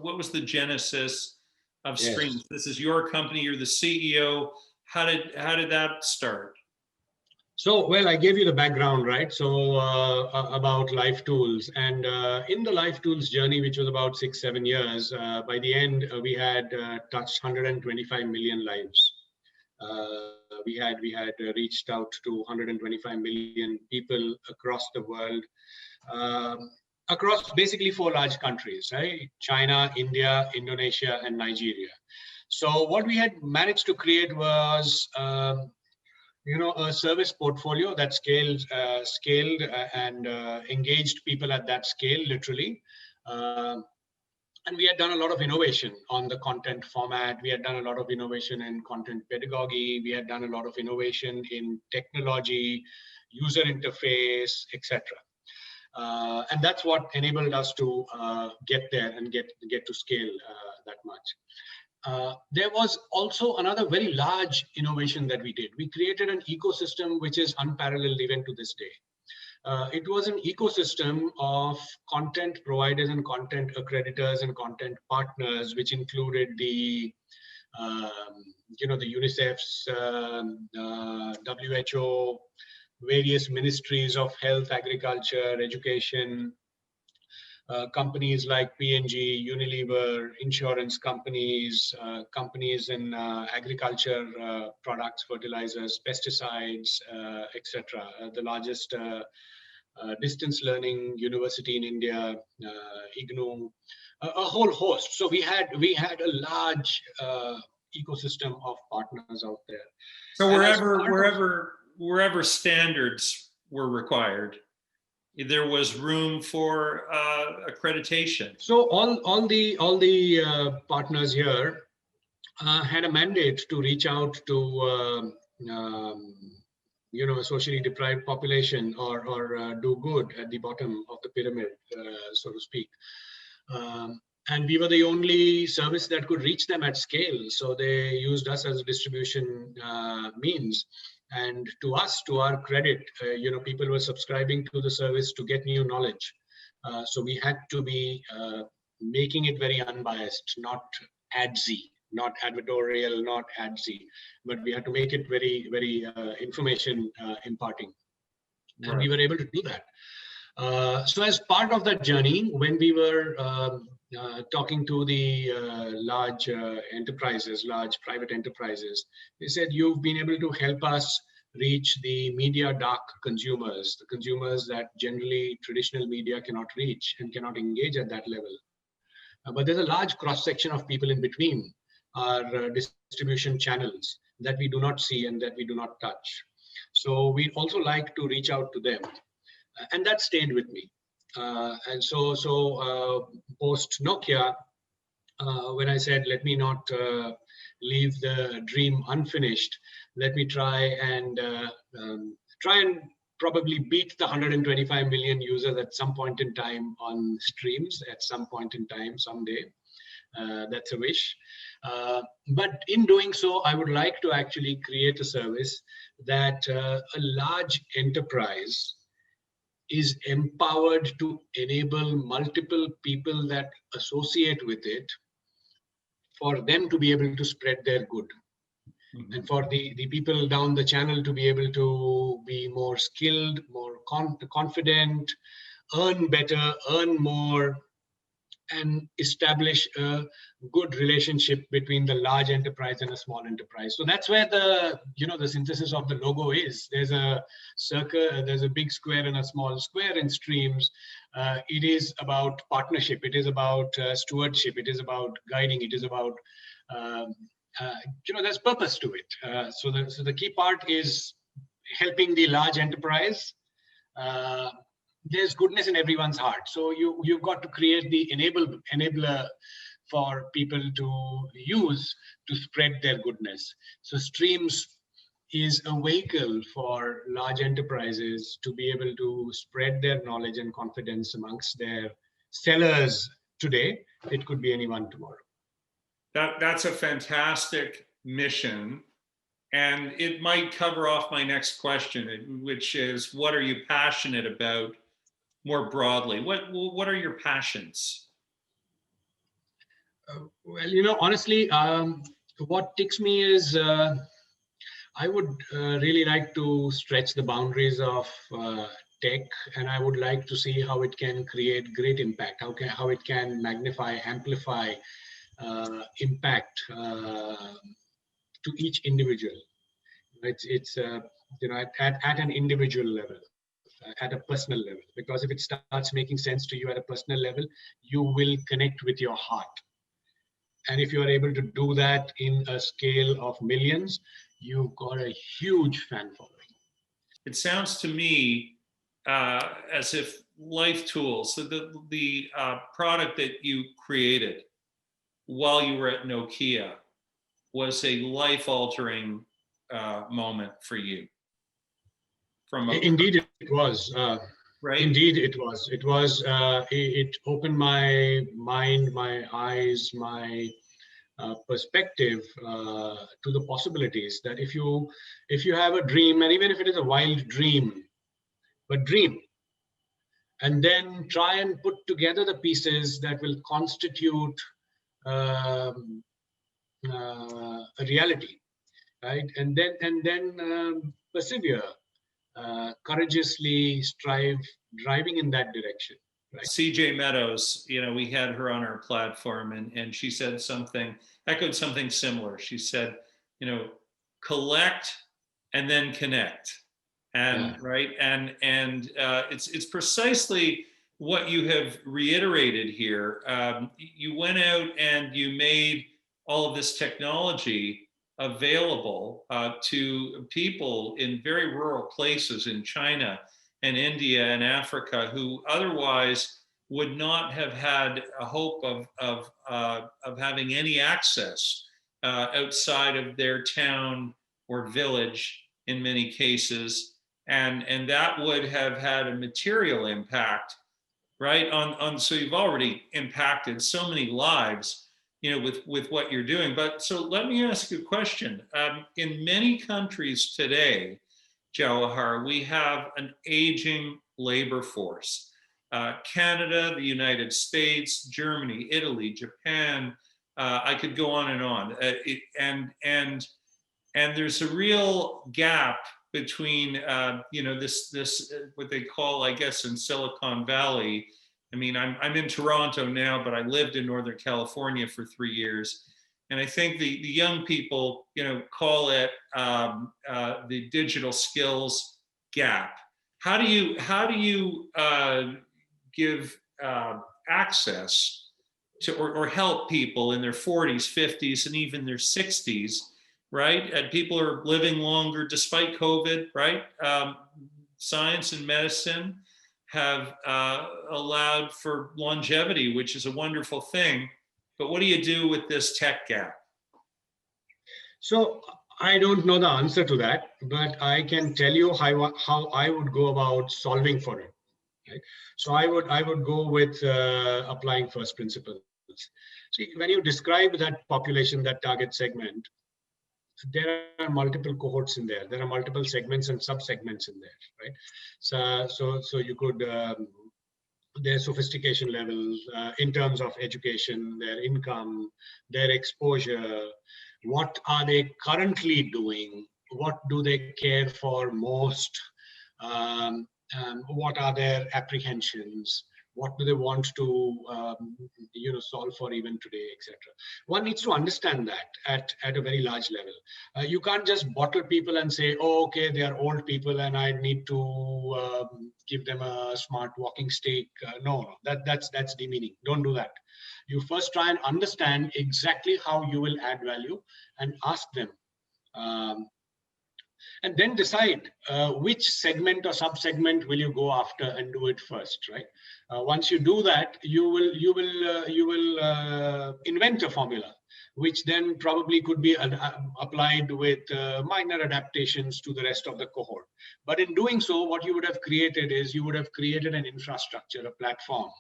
what was the genesis of Yes. Streams? This is your company. You're the CEO. How did that start? So, well, I gave you the background, right? So about Life Tools, and in the Life Tools journey, which was about 6-7 years, by the end we had touched 125 million lives. We had reached out to 125 million people across the world, across basically 4 large countries, right? China, India, Indonesia, and Nigeria. So what we had managed to create was a service portfolio that scaled and engaged people at that scale, literally. And we had done a lot of innovation on the content format. We had done a lot of innovation in content pedagogy. We had done a lot of innovation in technology, user interface, etc. And that's what enabled us to get there and get to scale that much. There was also another very large innovation that we did. We created an ecosystem which is unparalleled even to this day. It was an ecosystem of content providers and content accreditors and content partners, which included the UNICEF's, WHO, various ministries of health, agriculture, education, companies like P&G, Unilever, insurance companies, companies in agriculture products, fertilizers, pesticides, etc. The largest distance learning university in India, IGNOU, a whole host. So we had a large ecosystem of partners out there. So wherever standards were required, there was room for accreditation. So all the partners here had a mandate to reach out to a socially deprived population or do good at the bottom of the pyramid, so to speak. And we were the only service that could reach them at scale. So they used us as a distribution means. And to us, to our credit, people were subscribing to the service to get new knowledge. So we had to be making it very unbiased, not adsy, not advertorial, not adsy, but we had to make it very, very information imparting. Right. And we were able to do that. So as part of that journey, when we were talking to the large enterprises, large private enterprises, they said, you've been able to help us reach the media dark consumers, the consumers that generally traditional media cannot reach and cannot engage at that level. But there's a large cross-section of people in between our distribution channels that we do not see and that we do not touch. So we'd also like to reach out to them. And that stayed with me. And so post Nokia, when I said, let me not leave the dream unfinished, let me try and probably beat the 125 million users at some point in time on Streams, at some point in time, someday. That's a wish. But in doing so, I would like to actually create a service that a large enterprise is empowered to enable multiple people that associate with it for them to be able to spread their good. Mm-hmm. And for the people down the channel to be able to be more skilled, more confident, earn better, earn more, and establish a good relationship between the large enterprise and a small enterprise. So that's where the synthesis of the logo is. There's a circle, there's a big square and a small square in Streams. It is about partnership. It is about stewardship. It is about guiding. It is about, there's purpose to it. So the key part is helping the large enterprise. There's goodness in everyone's heart. So you've got to create the enabler for people to use to spread their goodness. So Streams is a vehicle for large enterprises to be able to spread their knowledge and confidence amongst their sellers today. It could be anyone tomorrow. That's a fantastic mission. And it might cover off my next question, which is, what are you passionate about more broadly? What are your passions? Well, honestly, what ticks me is I would really like to stretch the boundaries of tech, and I would like to see how it can create great impact, how it can magnify, amplify impact to each individual. It's at an individual level, at a personal level. Because if it starts making sense to you at a personal level, you will connect with your heart. And if you are able to do that in a scale of millions, you've got a huge fan following. It sounds to me as if Life Tools, so the product that you created while you were at Nokia, was a life-altering moment for you. From a Indeed, it was. Right? Indeed, it was. It was. It opened my mind, my eyes, my perspective to the possibilities. That if you have a dream, and even if it is a wild dream, but dream, and then try and put together the pieces that will constitute um, a reality, right? And then persevere, courageously strive, driving in that direction, right? CJ Meadows, we had her on our platform, and she said echoed something similar. She said, collect and then connect. And Yeah. right. And it's precisely what you have reiterated here. You went out and you made all of this technology available to people in very rural places in China and India and Africa who otherwise would not have had a hope of having any access outside of their town or village in many cases, and that would have had a material impact, right? So you've already impacted so many lives, with what you're doing. But so let me ask you a question. In many countries today, Jawahar, we have an aging labor force. Canada, the United States, Germany, Italy, Japan. I could go on and on. And there's a real gap between this what they call, I guess, in Silicon Valley. I mean, I'm in Toronto now, but I lived in Northern California for 3 years, and I think the young people call it the digital skills gap. How do you give access to or help people in their 40s, 50s, and even their 60s? Right? And people are living longer despite COVID, right? Science and medicine have allowed for longevity, which is a wonderful thing. But what do you do with this tech gap? So I don't know the answer to that, but I can tell you how I would go about solving for it. Right? So I would go with applying first principles. See, when you describe that population, that target segment, there are multiple cohorts in there. There are multiple segments and sub-segments in there, right? So you could their sophistication levels in terms of education, their income, their exposure, what are they currently doing, what do they care for most, what are their apprehensions, what do they want to solve for even today, etc. One needs to understand that at a very large level. You can't just bottle people and say, oh, okay, they are old people and I need to give them a smart walking stick. No, that's demeaning. Don't do that. You first try and understand exactly how you will add value and ask them. And then decide which segment or sub-segment will you go after and do it first, right? Once you do that, you will invent a formula, which then probably could be applied with minor adaptations to the rest of the cohort. But in doing so, what you would have created is you would have created an infrastructure, a platform.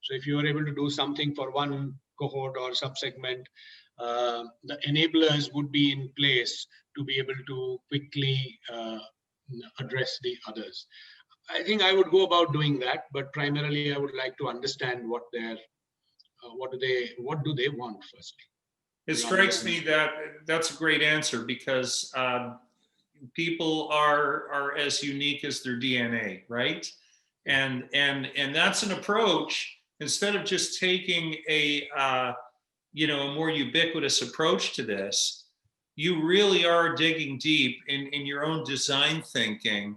So if you are able to do something for one cohort or sub-segment, the enablers would be in place to be able to quickly address the others. I think I would go about doing that, but primarily I would like to understand what their What do they want firstly? It strikes me that that's a great answer, because people are as unique as their DNA, right? And that's an approach. Instead of just taking a a more ubiquitous approach to this, you really are digging deep in your own design thinking,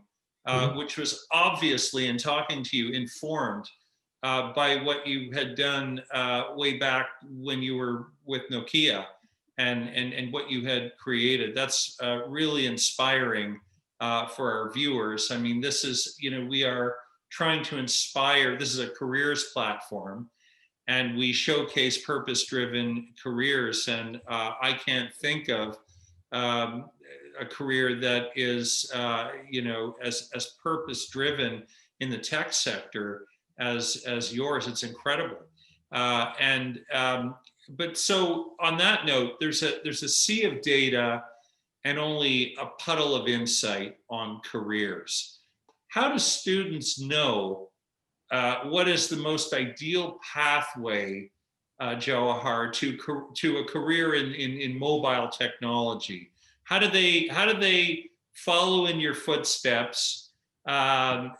which was obviously, in talking to you, informed by what you had done way back when you were with Nokia, and what you had created. That's really inspiring for our viewers. I mean, this is, we are trying to inspire. This is a careers platform, and we showcase purpose-driven careers. And I can't think of a career that is, as purpose-driven in the tech sector as yours. It's incredible. But so on that note, there's a sea of data and only a puddle of insight on careers. How do students know what is the most ideal pathway, Jawahar, to a career in mobile technology? How do they follow in your footsteps, and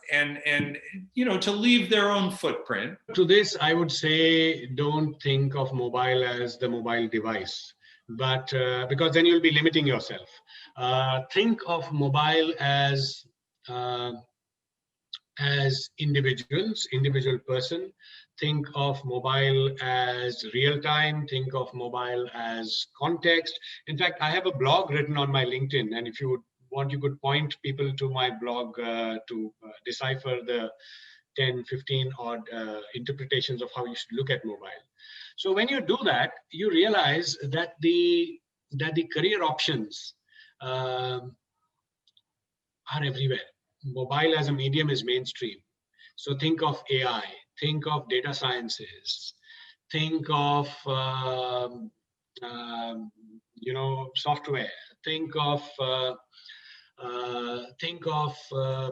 to leave their own footprint? To this, I would say, don't think of mobile as the mobile device, but because then you'll be limiting yourself. Think of mobile as individual person. Think of mobile as real time. Think of mobile as context. In fact, I have a blog written on my LinkedIn, and if you would want, you could point people to my blog to decipher the 10, 15 odd interpretations of how you should look at mobile. So when you do that, you realize that the career options are everywhere. Mobile as a medium is mainstream. So think of AI, think of data sciences, think of software, think of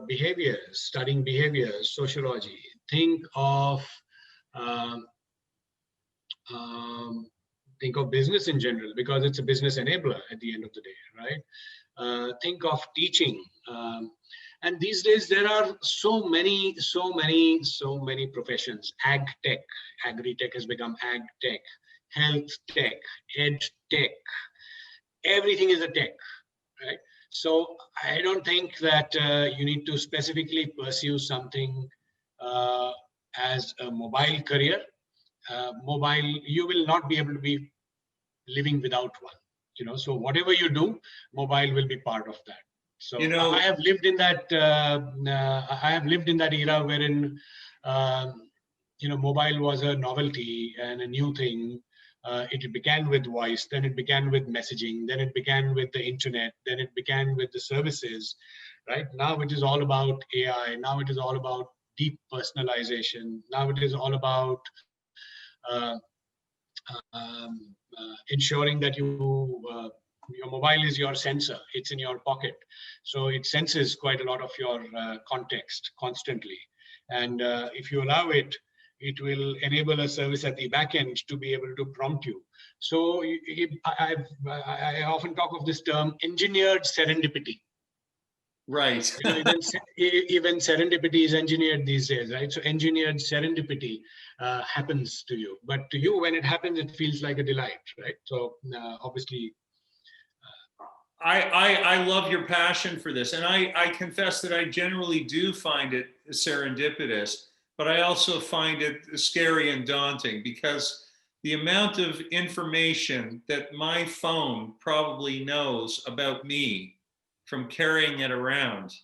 behaviors, studying behaviors, sociology. Think of business in general, because it's a business enabler at the end of the day, right? Think of teaching. And these days there are so many professions. Ag tech, agri-tech has become ag tech, health tech, ed tech. Everything is a tech, right? So I don't think that you need to specifically pursue something as a mobile career. Mobile, you will not be able to be living without one. So whatever you do, mobile will be part of that. So I have lived in that. I have lived in that era wherein mobile was a novelty and a new thing. It began with voice, then it began with messaging, then it began with the internet, then it began with the services. Right now, it is all about AI. Now it is all about deep personalization. Now it is all about ensuring that your mobile is your sensor. It's in your pocket, so it senses quite a lot of your context constantly. And if you allow it, it will enable a service at the back end to be able to prompt you. So I often talk of this term, engineered serendipity. Right. Even serendipity is engineered these days, right? So engineered serendipity happens to you, but to you, when it happens, it feels like a delight, right? So obviously, I love your passion for this, and I confess that I generally do find it serendipitous, but I also find it scary and daunting, because the amount of information that my phone probably knows about me from carrying it around,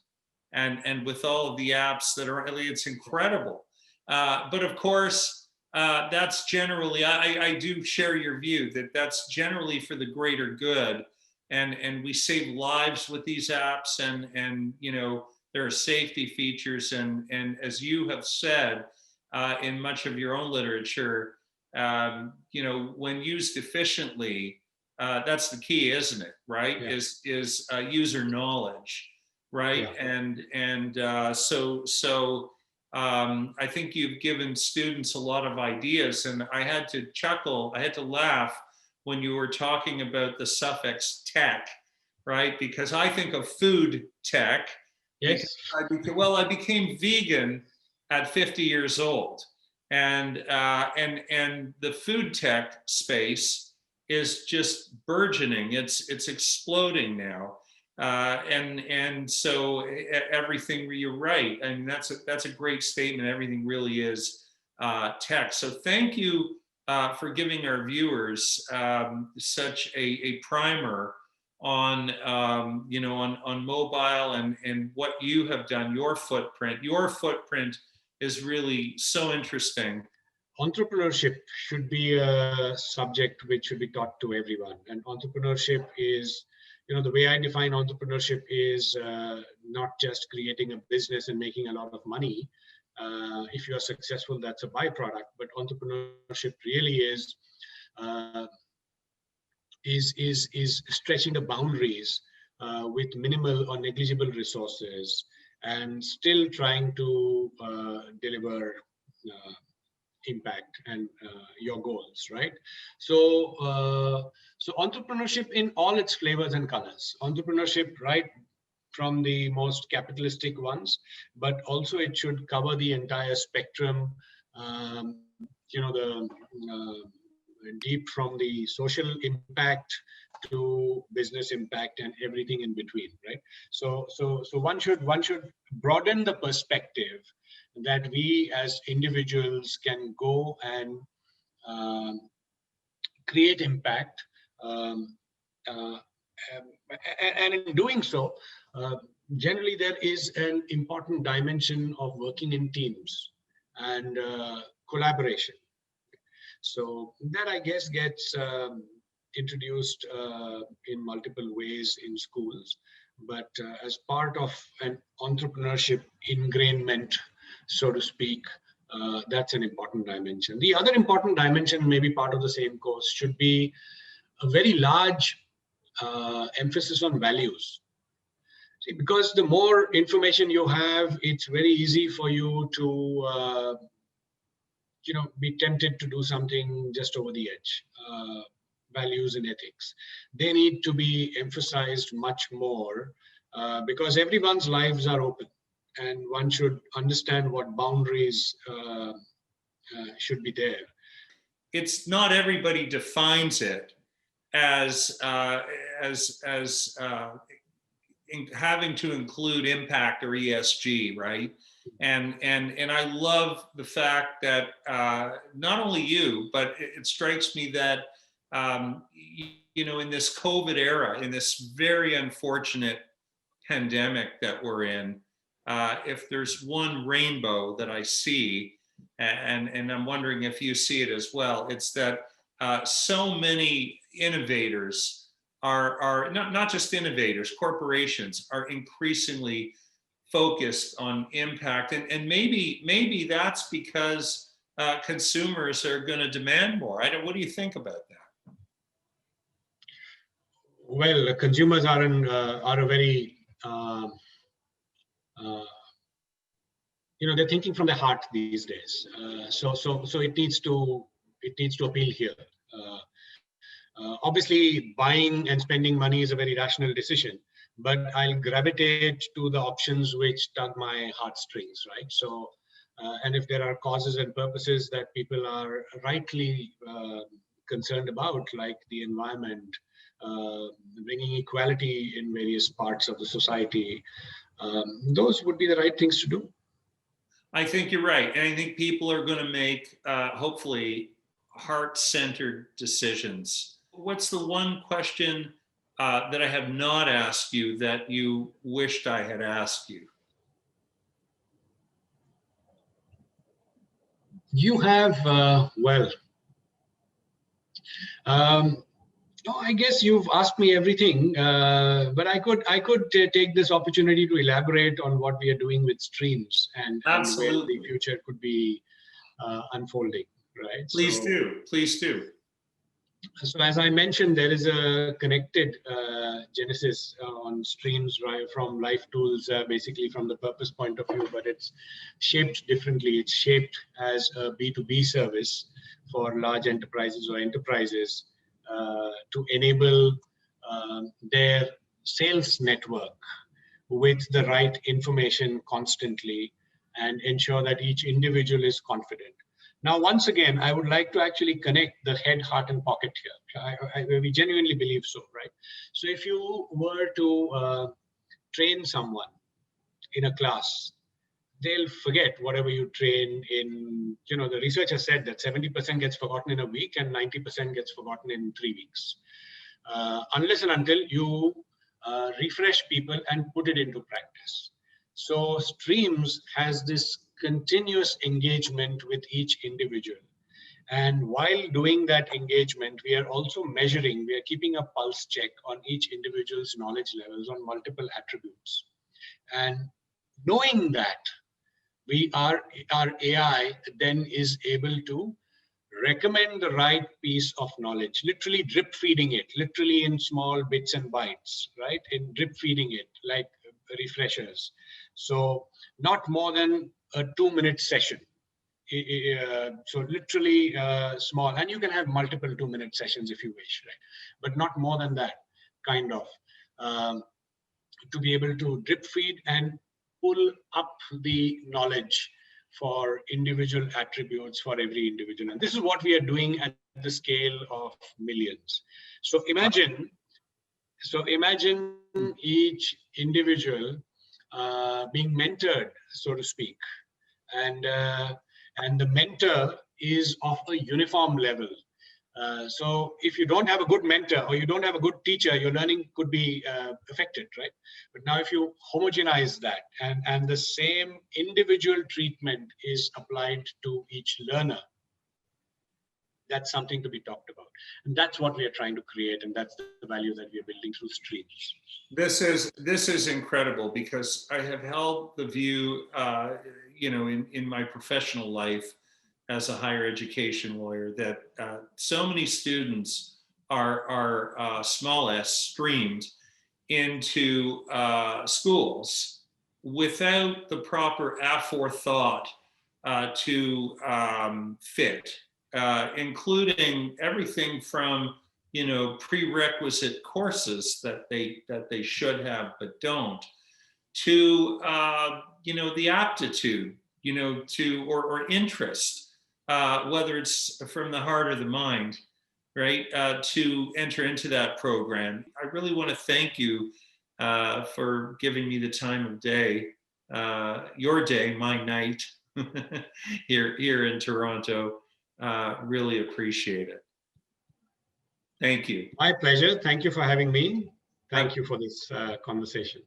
and with all of the apps that are, it's incredible. But of course, that's generally, I do share your view that that's generally for the greater good. And we save lives with these apps, and there are safety features, and as you have said in much of your own literature, when used efficiently, that's the key, isn't it? Right? Yeah. Is user knowledge, right? Yeah. So I think you've given students a lot of ideas, and I had to chuckle, I had to laugh when you were talking about the suffix tech, right? Because I think of food tech. Yes. I became vegan at 50 years old, and the food tech space is just burgeoning. It's exploding now, and so everything, you're right. I mean, that's a great statement. Everything really is tech. So thank you for giving our viewers such a primer on on mobile and what you have done, your footprint. Your footprint is really so interesting. Entrepreneurship should be a subject which should be taught to everyone. And entrepreneurship is, the way I define entrepreneurship is not just creating a business and making a lot of money. If you are successful, that's a byproduct. But entrepreneurship really is stretching the boundaries with minimal or negligible resources and still trying to deliver impact and your goals, right? So entrepreneurship in all its flavors and colors. Entrepreneurship, right from the most capitalistic ones, but also it should cover the entire spectrum. The deep from the social impact to business impact and everything in between, right? So one should broaden the perspective that we as individuals can go and create impact, and in doing so, generally there is an important dimension of working in teams and collaboration. So that, I guess, gets introduced in multiple ways in schools, but as part of an entrepreneurship ingrainment, so to speak, that's an important dimension. The other important dimension, maybe part of the same course, should be a very large emphasis on values. See, because the more information you have, it's very easy for you to be tempted to do something just over the edge. Values and ethics, they need to be emphasized much more because everyone's lives are open, and one should understand what boundaries should be there. It's not everybody defines it as having to include impact or ESG, right? And I love the fact that not only you, but it strikes me that in this COVID era, in this very unfortunate pandemic that we're in, if there's one rainbow that I see, and I'm wondering if you see it as well, it's that so many innovators are not just innovators, corporations are increasingly focused on impact, and maybe that's because consumers are going to demand more. What do you think about that? Well, consumers are a very they're thinking from the heart these days. So it needs to appeal here. Obviously, buying and spending money is a very rational decision, but I'll gravitate to the options which tug my heartstrings, right? So, and if there are causes and purposes that people are rightly concerned about, like the environment, bringing equality in various parts of the society, those would be the right things to do. I think you're right. And I think people are going to make, hopefully, heart-centered decisions. What's the one question that I have not asked you that you wished I had asked you? You have, no, I guess you've asked me everything, but I could take this opportunity to elaborate on what we are doing with streams and where the future could be unfolding, right? Please do. So as I mentioned, there is a connected Genesis on Streams right from Life Tools, basically from the purpose point of view, but it's shaped differently. It's shaped as a B2B service for large enterprises or enterprises to enable their sales network with the right information constantly and ensure that each individual is confident. Now, once again, I would like to actually connect the head, heart, and pocket here. We genuinely believe so, right? So if you were to train someone in a class, they'll forget whatever you train in. The research has said that 70% gets forgotten in a week and 90% gets forgotten in 3 weeks. Unless and until you refresh people and put it into practice. So Streams has this continuous engagement with each individual. And while doing that engagement, we are also measuring, we are keeping a pulse check on each individual's knowledge levels on multiple attributes. And knowing that, our AI then is able to recommend the right piece of knowledge, literally drip feeding it, literally in small bits and bytes, right? In drip feeding it like refreshers. So not more than a 2-minute session. So literally small, and you can have multiple 2-minute sessions if you wish, right? But not more than that, kind of, to be able to drip feed and pull up the knowledge for individual attributes for every individual. And this is what we are doing at the scale of millions. So imagine each individual being mentored, so to speak. And the mentor is of a uniform level. So if you don't have a good mentor or you don't have a good teacher, your learning could be affected, right? But now if you homogenize that and the same individual treatment is applied to each learner, that's something to be talked about. And that's what we are trying to create. And that's the value that we are building through Streams. This is incredible, because I have held the view, in my professional life as a higher education lawyer, that so many students are small s streamed into schools without the proper aforethought to fit, including everything from prerequisite courses that they should have but don't, to the aptitude, or interest, whether it's from the heart or the mind, right, to enter into that program. I really want to thank you for giving me the time of day, your day, my night, here in Toronto. Really appreciate it. Thank you. My pleasure. Thank you for having me. Thank you for this conversation.